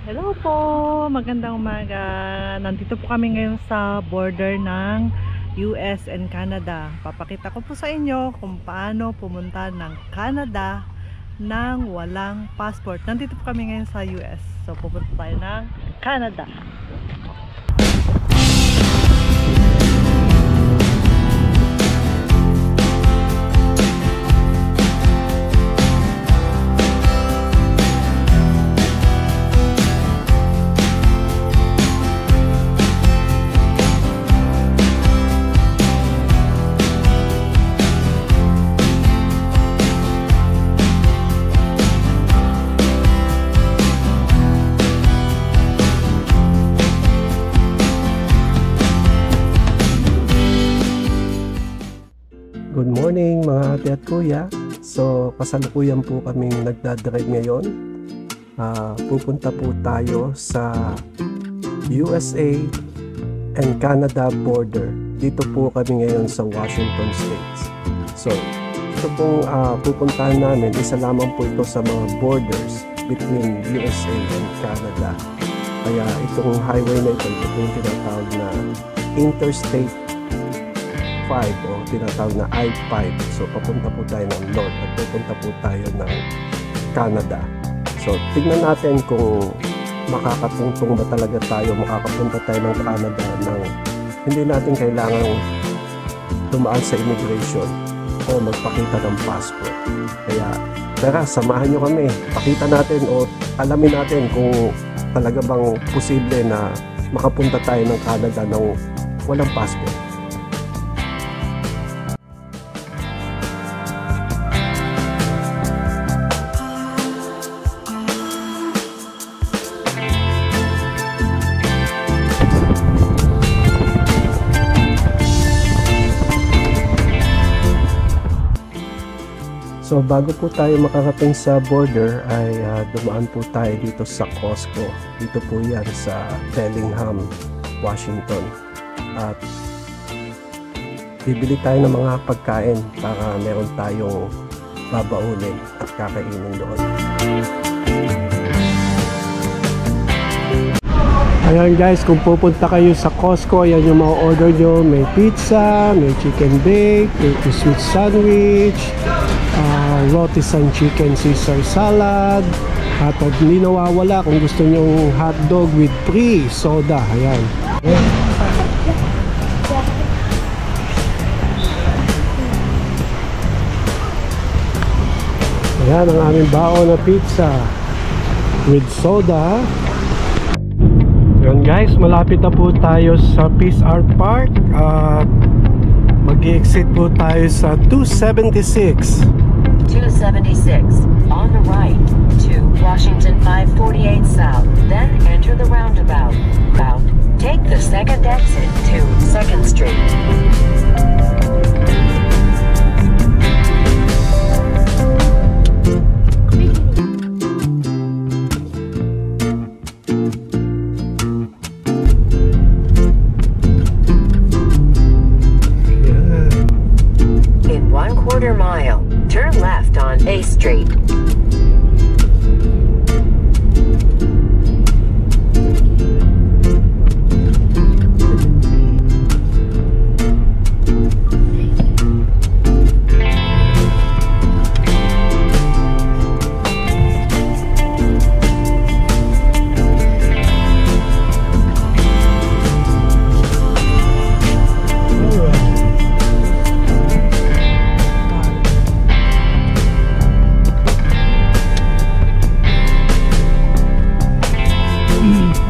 Hello po, magandang umaga. Nandito po kami ngayon sa border ng US and Canada. Papakita ko po sa inyo kung paano pumunta ng Canada nang walang passport. Nandito po kami ngayon sa US. So pupunta tayo ng Canada. Good morning mga ate at kuya. So kasalukuyan po kaming nagdadrive ngayon. Pupunta po tayo sa USA and Canada border. Dito po kami ngayon sa Washington State. So ito pong pupuntahan namin, isa lamang po ito sa mga borders between USA and Canada. Kaya itong highway na ito yung tinatawag na Interstate 5 o tinatawag na I-5. So papunta po tayo ng north at pupunta po tayo ng Canada. So tignan natin kung makakatungtong ba talaga tayo, makakapunta tayo ng Canada nang hindi natin kailangan dumaan sa immigration o magpakita ng passport. Kaya tara, samahan nyo kami, pakita natin o alamin natin kung talaga bang posible na makapunta tayo ng Canada nang walang passport. So bago po tayo makarating sa border ay dumaan po tayo dito sa Costco. Dito po yan sa Bellingham, Washington. At bibili tayo ng mga pagkain para meron tayong babaunin at kakainin doon. Ayan guys, kung pupunta kayo sa Costco, ayan yung mga order nyo. May pizza, may chicken bake, may sweet sandwich, rotisserie chicken Caesar salad, at hindi nawawala kung gusto nyong hotdog with free soda. Ayan. Ayan ang aming baon na pizza with soda. Ayan guys, malapit na po tayo sa Peace Art Park at mag-exit po tayo sa 276 on the right to Washington 548 South, then enter the roundabout. Take the second exit to 2nd Street. In 1/4 mile, turn left on A Street.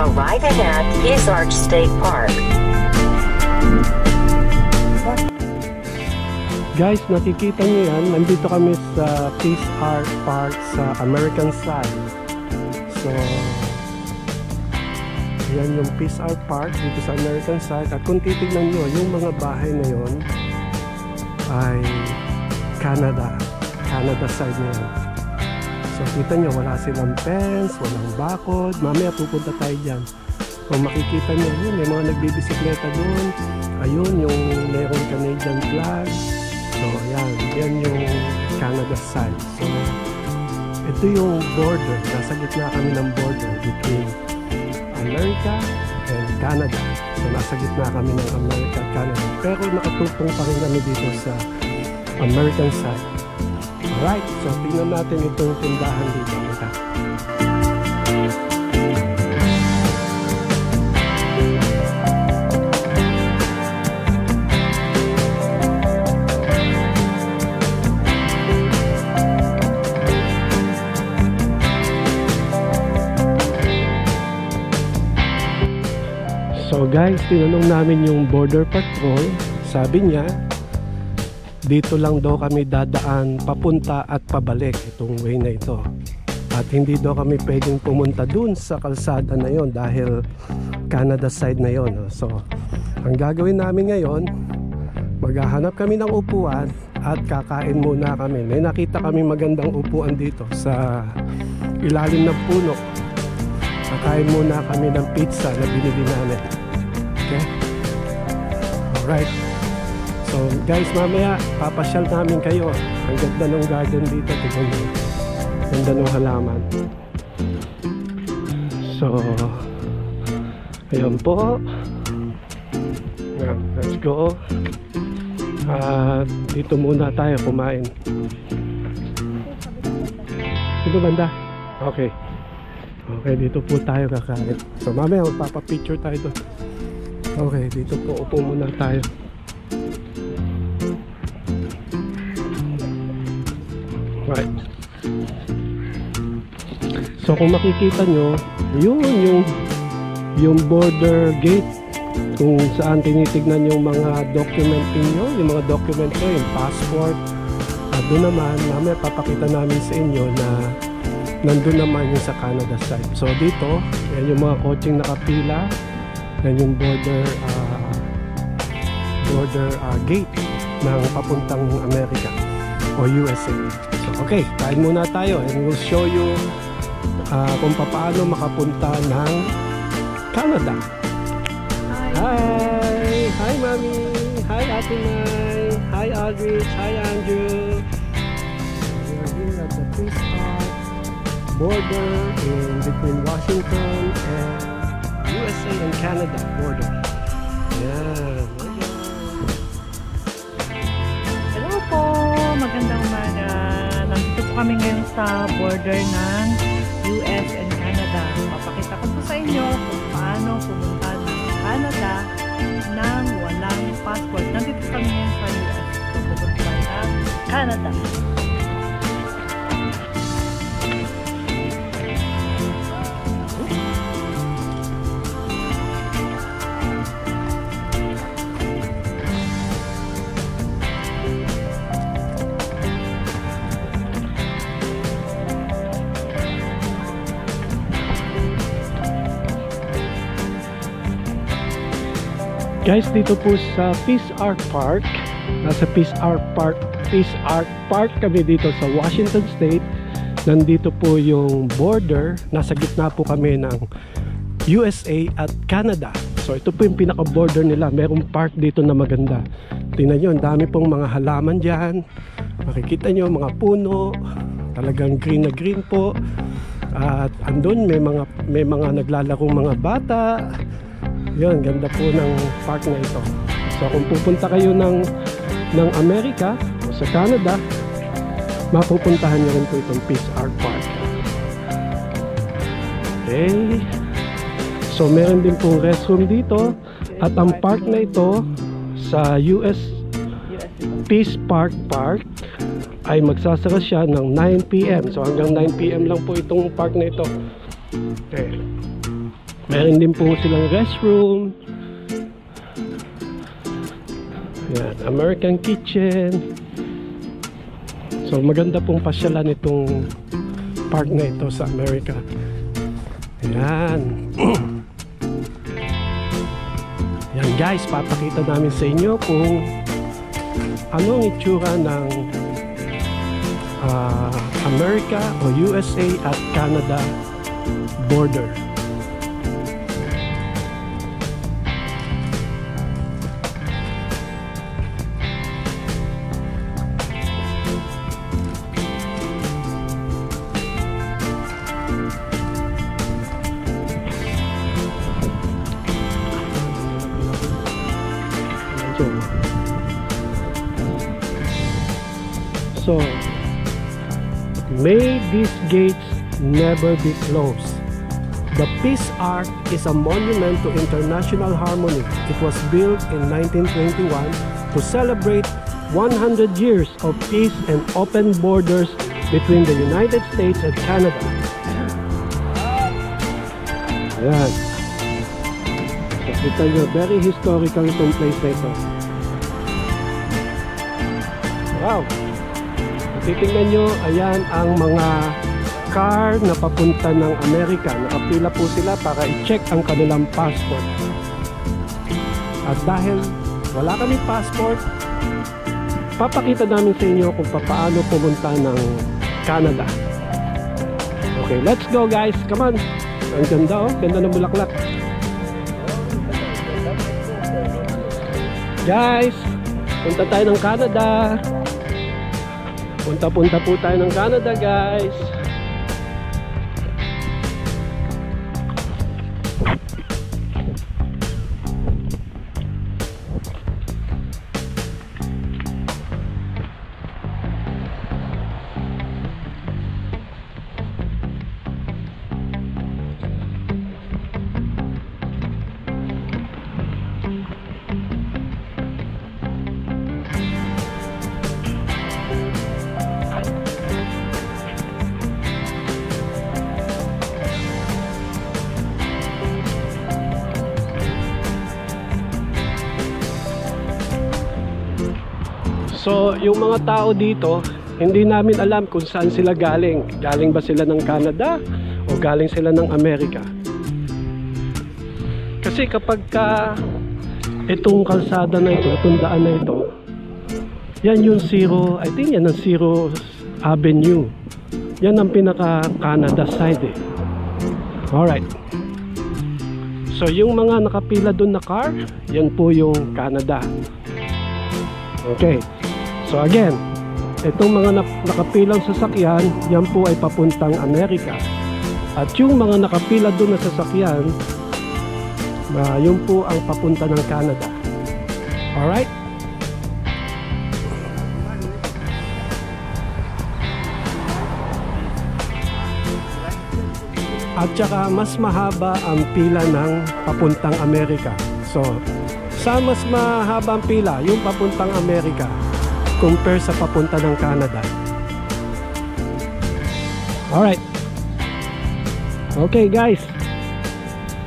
Arriving at Peace Arch State Park. Guys, nakikita nyo yan, nandito kami sa Peace Art Park sa American side. So yan yung Peace Art Park dito sa American side. At kung titignan nyo, yung mga bahay na yon ay Canada side na yan. So kita nyo, wala silang fence, walang bakod. Mamaya pupunta tayo dyan. Kung makikita nyo, yun, may mga nagbibisikleta doon. Ayun, yung mayroong Canadian flag. So yan yung Canada side. So ito yung border, nasa gitna kami ng border between America and Canada. So nasa gitna kami ng America at Canada. Pero nakatupong pa rin kami dito sa American side. Alright, so tingnan natin itong tindahan dito. Ito. So guys, tinanong namin yung border patrol. Sabi niya, dito lang daw kami dadaan papunta at pabalik itong way na ito. At hindi daw kami pwedeng pumunta dun sa kalsada na yon dahil Canada side na yon. So, ang gagawin namin ngayon, maghahanap kami ng upuan at kakain muna kami. May nakita kami magandang upuan dito sa ilalim ng puno. Kakain muna kami ng pizza na binili namin. Okay? Alright. So guys, mamaya papasyal namin kayo. Ang ganda ng garden dito. Tignan mo. Ganda ng halaman. So ayun po. Let's go. Dito muna tayo kumain. Dito banda? Okay. Okay, dito po tayo kakain. So mamaya magpapapicture tayo doon. Okay, dito po upo muna tayo. Right. So kung makikita nyo, yun yung border gate kung saan tinitignan yung mga document nyo, yung mga document nyo, yung passport. At doon naman, mamaya papakita namin sa inyo na nandun naman yung sa Canada side. So dito, yan yung mga coaching nakapila. Yan yung border gate ng papuntang Amerika o USA. So okay, kain muna tayo and we'll show you kung paano makapunta ng Canada. Hi! Hi Mami! Hi Ate Mai! Hi Aldrich! Hi Andrew! We are here at the Peace Arch border in between Washington and USA and Canada border. Yan. Hello po! Magandang umaga. Nandito po kami ngayon sa border ng US and Canada. Papakita ko po sa inyo kung paano pumunta ng Canada nang walang passport. Nandito kami ngayon sa US. So, pupunta ng Canada. Guys, dito po sa Peace Arch Park. Nasa Peace Arch Park kami dito sa Washington State. Nandito po yung border. Nasa gitna po kami ng USA at Canada. So ito po yung pinaka-border nila. Merong park dito na maganda. Tingnan nyo, ang dami pong mga halaman dyan. Makikita nyo, mga puno. Talagang green na green po. At andun may mga naglalarong mga bata. Yun, ganda po ng park na ito. So kung pupunta kayo ng Amerika o sa Canada, mapupuntahan nyo rin po itong Peace Arch Park. Okay. So meron din pong restroom dito. At ang park na ito sa US Peace Park ay magsasara siya ng 9 PM. So hanggang 9 PM lang po itong park na ito. Okay. Meron din po silang restroom. Yan, American kitchen. So maganda pong pasyalan itong park na ito sa Amerika. Yan. Yan guys, papakita namin sa inyo kung anong itsura ng Amerika o USA at Canada border. So, may these gates never be closed. The Peace Arch is a monument to international harmony. It was built in 1921 to celebrate 100 years of peace and open borders between the United States and Canada. Ayan. Kita nyo, very historical itong place na ito. Wow! Titingnan nyo, ayan ang mga car na papunta ng Amerika. Nakapila po sila para i-check ang kanilang passport. At dahil wala kami passport, papakita namin sa inyo kung paano pumunta ng Canada. Okay, let's go guys. Come on. Ang ganda, oh. Ganda ng bulaklak. Guys, punta tayo ng Canada. Punta po tayo ng Canada, guys. So, yung mga tao dito, hindi namin alam kung saan sila galing. Galing ba sila ng Canada o galing sila ng Amerika? Kasi kapag itong kalsada na ito, itong daan na ito, yan yung I think yan ang Zero Avenue. Yan ang pinaka-Canada side eh. Alright. So, yung mga nakapila dun na car, yan po yung Canada. Okay. So again, itong mga nakapilang sasakyan, yan po ay papuntang Amerika. At yung mga nakapila doon na sasakyan, yun po ang papunta ng Canada. Alright? At saka mas mahaba ang pila ng papuntang Amerika. So, saan mas mahaba ang pila? Yung papuntang Amerika compare sa papunta ng Canada. Alright. Okay guys.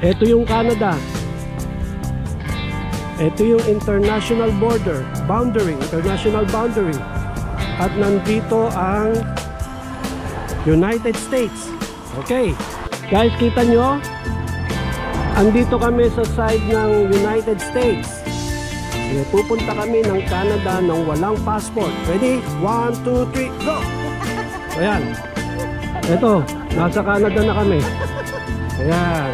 Ito yung Canada. Ito yung international border, international boundary. At nandito ang United States. Okay. Guys, kita nyo? Andito kami sa side ng United States. Pupunta kami ng Canada ng walang passport. Ready? 1, 2, 3, go! Ayan. Ito, nasa Canada na kami. Ayan.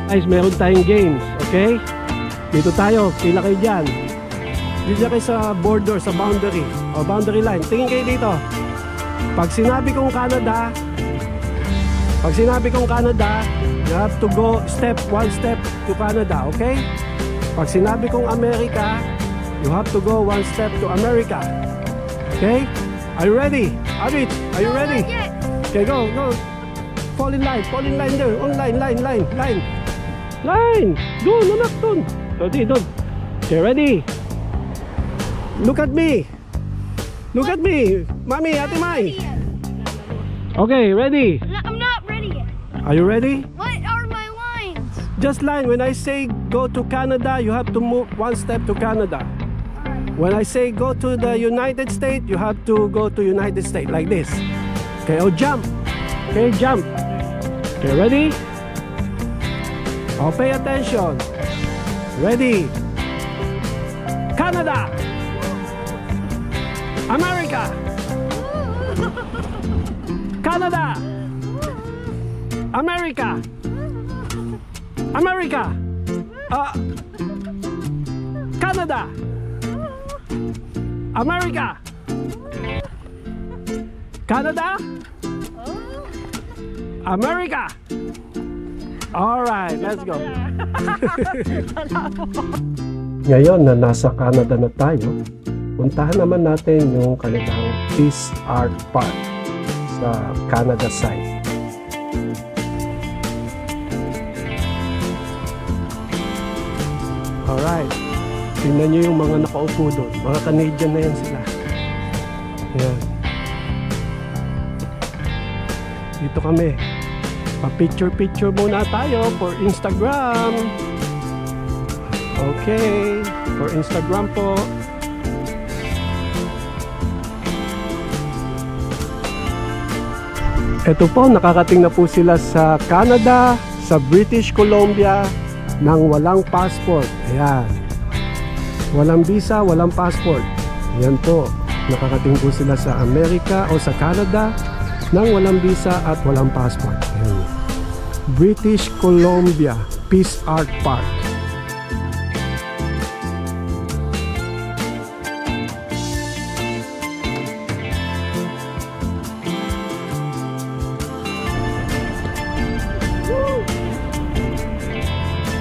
Guys, meron tayong games. Okay? Dito tayo. Pila kayo dyan. Dito kayo sa border, sa boundary. O boundary line. Tingin kayo dito. Pag sinabi kong Canada, you have to go one step to Canada. Okay? Pag sinabi kong America, you have to go one step to America. Okay? Are you ready? Abit, are you ready? Okay, go. Fall in line there. On line. Doon, anak, doon. Doon. Okay, ready? Look at me. Mami, Ate Mai. Okay, ready? I'm not ready yet. Are you ready? What are my lines? Just line. When I say go to Canada, you have to move one step to Canada. When I say go to the United States, you have to go to United States like this. Okay, jump. Okay, jump. Okay, ready? Pay attention. Ready? Canada. America. Canada. America. Canada. America. Canada. America. Alright, let's go. Ngayon na nasa Canada na tayo, puntahan naman natin yung kanilang Peace Art Park sa Canada side. Alright, tingnan nyo yung mga nakaupo doon. Mga Canadian na yan sila. Ayan. Dito kami. Pa-picture-picture muna tayo for Instagram. Okay, for Instagram po. Ito po, nakakating na po sila sa Canada, sa British Columbia, nang walang passport. Ayan. Walang visa, walang passport. Ayan po. Nakakating po sila sa Amerika o sa Canada nang walang visa at walang passport. Ayan. British Columbia Peace Art Park.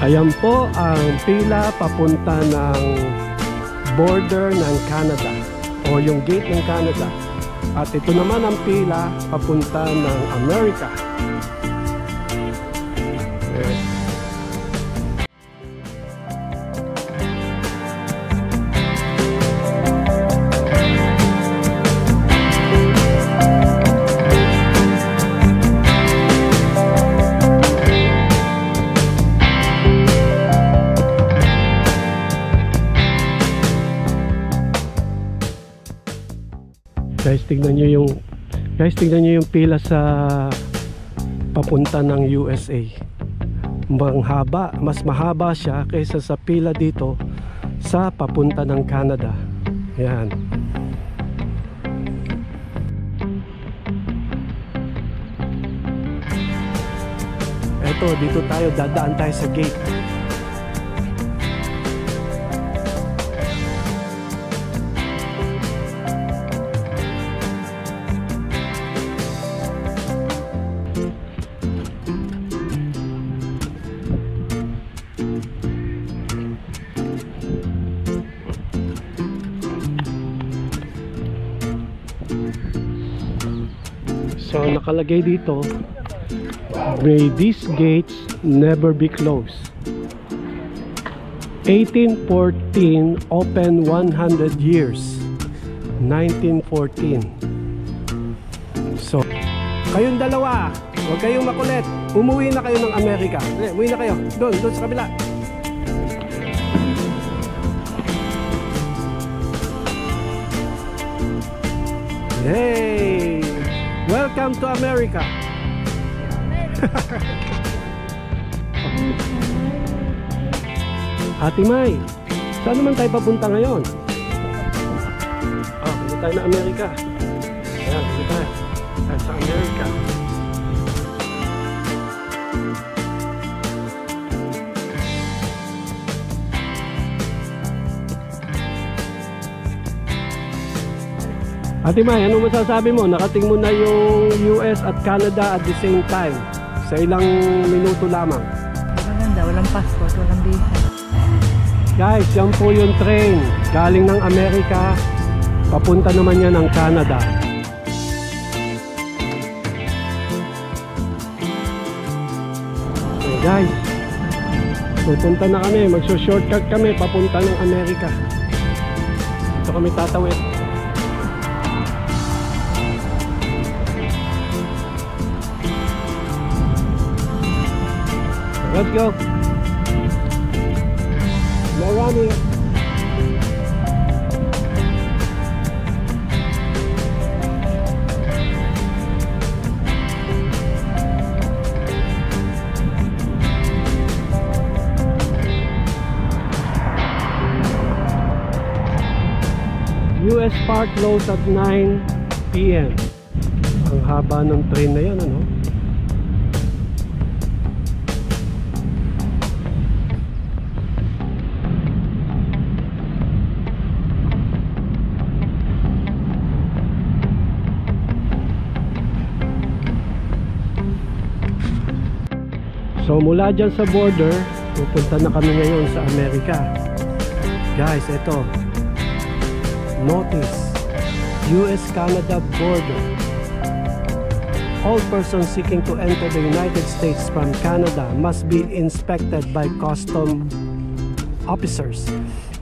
Ayan po ang pila papunta ng border ng Canada o yung gate ng Canada. At ito naman ang pila papunta ng Amerika. Guys, tignan nyo yung pila sa papunta ng USA. Mas mahaba siya kaysa sa pila dito sa papunta ng Canada. Yan. Eto, dito tayo, dadaan tayo sa gate. So nakalagay dito, may these gates never be closed. 1814 open 100 years. 1914. So kayong dalawa, huwag kayong makulit. Umuwi na kayo ng Amerika. Umuwi na kayo. Doon sa kabila. Hey! Welcome to America. Ate May, saan naman tayo papunta ngayon? Punta tayo na Amerika. Ayan, punta tayo sa Amerika. Ate May, ano masasabi mo? Nakating mo na yung US at Canada at the same time sa ilang minuto lamang. Maganda, walang passport, walang visa. Guys, yan po yung train galing ng Amerika, papunta naman yan ng Canada. So guys, pupunta na kami, magso-shortcut kami papunta ng Amerika. Ito kami tatawid. Let's go. No running. US Park closed at 9 PM. Ang haba ng train na yan, ano? So mula dyan sa border, pupunta na kami ngayon sa Amerika. Guys, ito. Notice, US-Canada border. All persons seeking to enter the United States from Canada must be inspected by custom officers.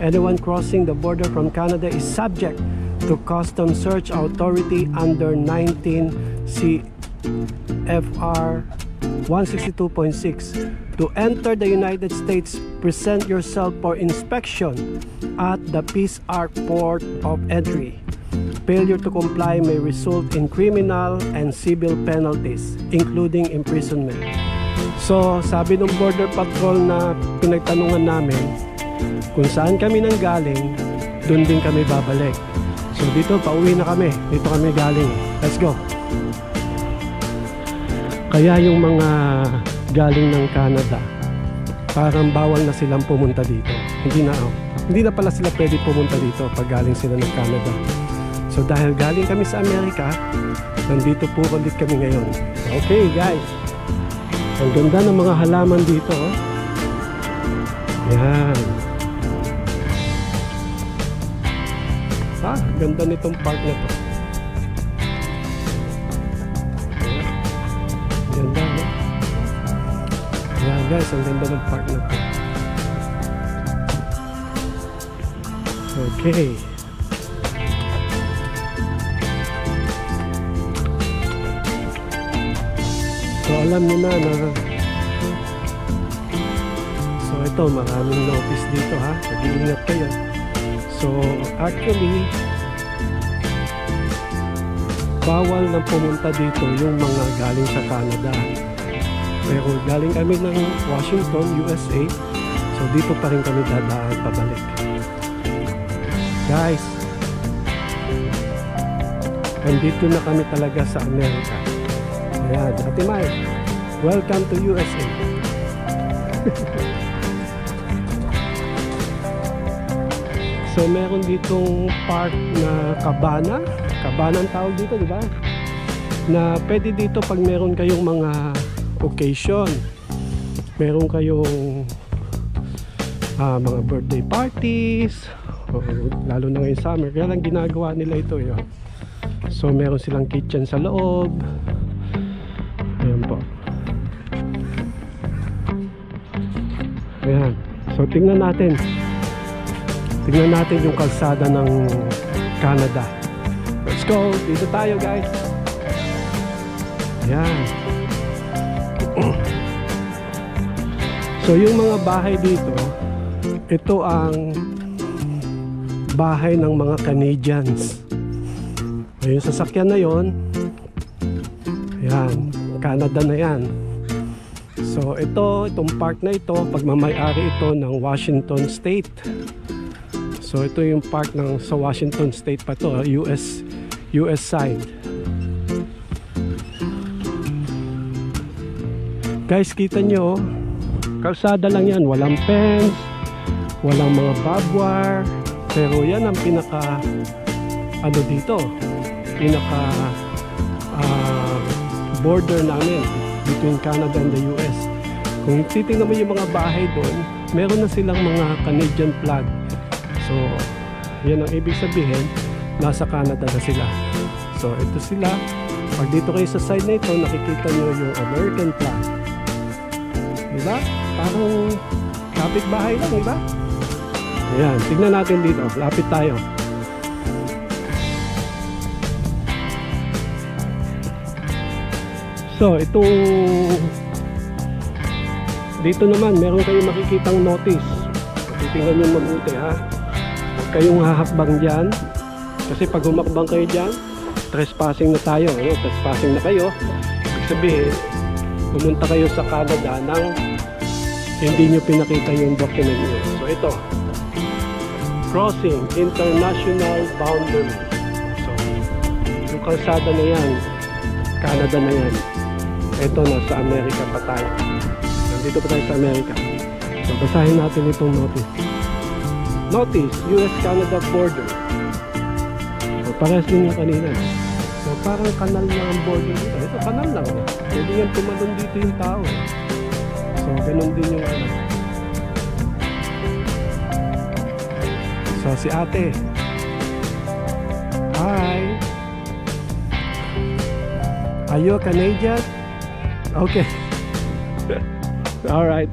Anyone crossing the border from Canada is subject to Customs Search Authority under 19 CFR 162.6. To enter the United States, present yourself for inspection at the Peace Arc port of entry. Failure to comply may result in criminal and civil penalties, including imprisonment. So, sabi ng Border Patrol na pinagtanungan namin, kung saan kami nang galing, doon din kami babalik. So, dito, pauwi na kami. Dito kami galing. Let's go! Kaya yung mga galing ng Canada, parang bawal na silang pumunta dito. Hindi na pala sila pwede pumunta dito pag galing sila ng Canada. So dahil galing kami sa Amerika, nandito po ulit kami ngayon. Okay guys, ang ganda ng mga halaman dito. Yan. Ganda nitong park na to. Ganda, no? Yan guys, ang ganda ng park na to. Okay. So alam niyo na so ito, maraming notice dito ha, mag-iingat kayo. So actually bawal na pumunta dito yung mga galing sa Canada, pero galing kami ng Washington, USA, so dito pa rin kami dadaan pabalik guys. Andito na kami talaga sa Amerika. Ayan, Ate Mai, welcome to USA. So meron ditong park na cabana ang tawag dito, di ba? Na pwede dito pag meron kayong mga occasion, meron kayong mga birthday parties, lalo na ngayong summer, kaya lang ginagawa nila ito yun. So meron silang kitchen sa loob. Ayan po. Ayan. So tingnan natin yung kalsada ng Canada. Let's go, dito tayo guys. Ayan. So yung mga bahay dito, ito ang bahay ng mga Canadians. Yung sasakyan na yon, ayan, Canada na yan. So itong park na ito, pagmamay-ari ito ng Washington State. So ito yung park sa Washington State pa to, US side. Guys, kita nyo, kalsada lang yan, walang fence, walang mga barbed wire, pero yan ang pinaka dito, pinaka border namin between Canada and the US. Kung titingnan mo yung mga bahay doon, meron na silang mga Canadian flag. So yan ang ibig sabihin, nasa Canada na sila. So ito sila, pag dito kayo sa side na ito, nakikita nyo yung American flag, diba? Parang kapit-bahay lang, diba? Ayan, tignan natin dito, lapit tayo. So itong dito naman, meron kayong makikitang notice. Titingnan nyo mabuti ha, huwag kayong hahakbang dyan, kasi pag humakbang kayo dyan, trespassing na tayo, no? Trespassing na kayo, ibig sabihin pumunta kayo sa Canada nang hindi nyo pinakita yung document nyo. So ito, crossing international boundary. So yung kalsada na yan, Canada na yan. Ito, nasa Amerika pa tayo. Nandito pa tayo sa Amerika. So basahin natin itong notice. Notice, US-Canada border. So parehas din yung kanina. So parang kanal na ang border dito. Ito kanal lang. Pwede yan tumalon dito yung tao. So ganun din yung ano. So si ate, hi. Are you a Canadian? Okay. All right.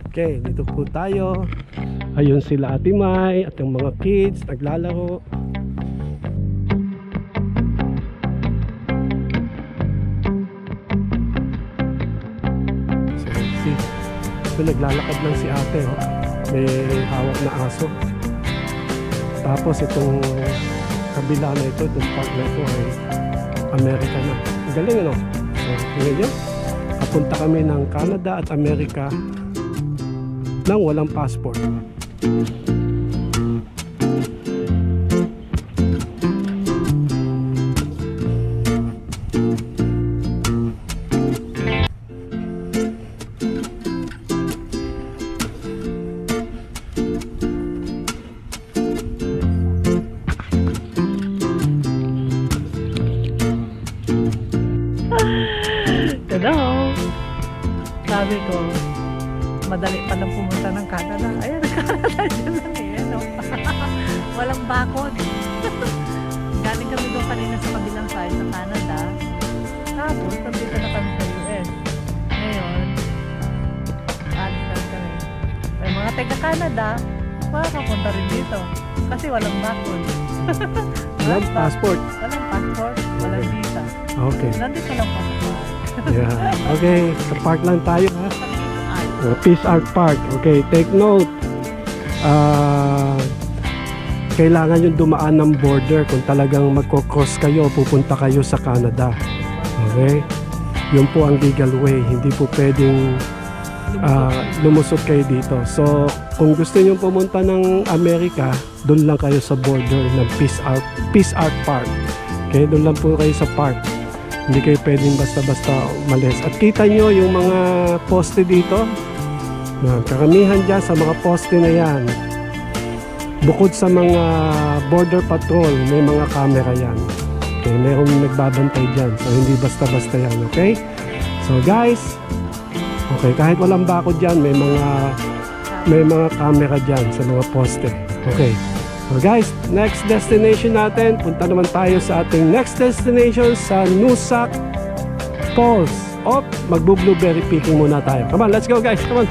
Okay, dito po tayo. Ayun sila Ate Mai at yung mga kids naglalaro. See, ito naglalakad lang si ate, oh. May hawak na aso. Tapos itong kabila na ito, itong park na ito ay Amerika na. Ang galing, ano? So, tingnan nyo, kapunta kami ng Canada at Amerika nang walang passport. Hello! Sabi ko, madali pa lang pumunta ng Canada. Ayan, Canada dyan lang eh. Ano? Walang bakod. Galing kami doon kanina sa kabilang side sa Canada. Tapos, nandito na kami sa US. Ngayon, alis lang kami. May mga taga-Canada, makakapunta rin dito. Kasi walang bakod. Walang passport. Walang passport, walang visa. Okay. Nandito lang pa sa park. Yeah. Okay, sa park lang tayo, ha? Ay, Peace Art Park. Okay, take note. Kailangan yung dumaan ng border kung talagang magko-cross kayo, pupunta kayo sa Canada. Okay? Yun po ang legal way. Hindi po pwedeng lumusot kayo dito. So, kung gusto nyo pumunta ng Amerika, doon lang kayo sa border ng Peace Art Park. Okay, doon lang po kayo sa park. Hindi kayo pwedeng basta-basta umalis. At kita nyo yung mga poste dito. Karamihan dyan sa mga poste na yan, bukod sa mga border patrol, may mga camera yan. Okay, mayroong nagbabantay dyan. So, hindi basta-basta yan. Okay? So, guys, okay, kahit walang bakod dyan, may mga camera dyan sa mga poste. Okay. So guys, next destination natin, punta naman tayo sa ating next destination sa Nooksack Falls. Magbo-blueberry picking muna tayo. Come on, let's go guys, come on.